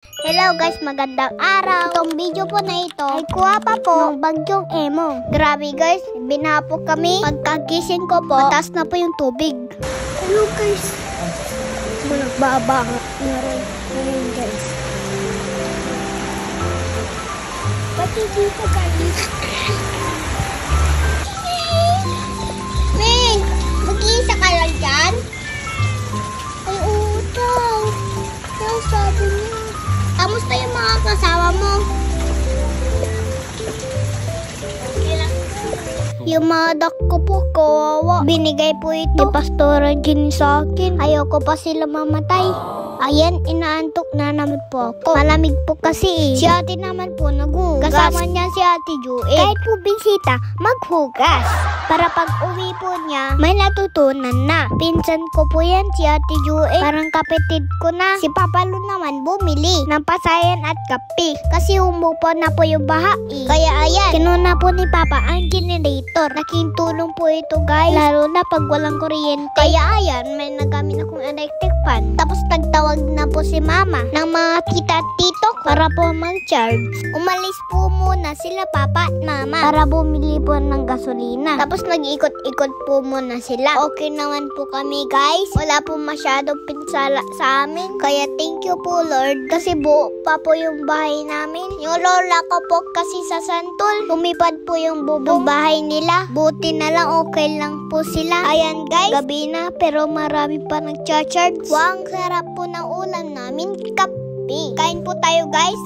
Hello guys, magandang araw. Itong video po na ito ay kuha pa po ng bagyong Emo. Grabe guys, binaha po kami. Pagkagising ko po, mataas na po yung tubig. Hello guys. Nagbabangat na rin. Ngayon guys. Pati dito guys. Ming, mag-iisa ka lang dyan? Ay utang. Ano sabi niya? Kamusta yung mga kasama mo? Yung mga duck ko po, kawawa. Binigay po ito ni Pastora Jenny sa akin. Ayoko pa sila mamatay. Ayan, inaantok na naman po ako. Malamig po kasi eh. Si ate naman po naghugas. Kasama niya si ate Joey. Kahit po bisita, maghugas. Para pag uwi po niya, may natutunan na. Pinsan ko po yan si ate Joey. Parang kapatid ko na. Si Papa Lu naman bumili ng pasayan at kape. Kasi humupo na po yung baha eh. Kaya ayan, kinuna po ni Papa ang generator. Laking tulong po ito guys. Lalo na pag walang kuryente. Kaya ayan, may nagamit akong electric fan. Tapos nagtawag na po si Mama ng mga tita at tito para po mag-charge. Umalis po muna sila Papa at Mama para bumili po ng gasolina. Tapos nag-ikot-ikot po muna sila. Okay naman po kami guys. Wala po masyadong pinsala sa amin. Kaya thank you po Lord. Kasi buo pa po yung bahay namin. Yung lola ko po kasi sa Santol. Lumipad po yung bubong bahay nila. Buti na lang okay lang po sila. Ayan guys, gabi na pero marami pa nag-charge. Wow, ang sarap po ng ulam namin, kape. Kain po tayo guys.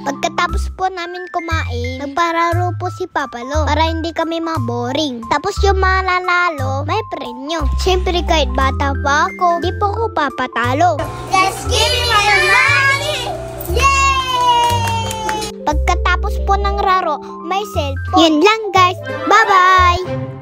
Pagkatapos po namin kumain, nagpararo po si Papa Lu para hindi kami maboring. Tapos yung mga nanalo, may premyo. Siyempre kahit bata pa ako, di po ko papatalo. Just give me your money! Yay! Pagkatapos po ng raro, may cellphone. Yun lang guys. Bye-bye!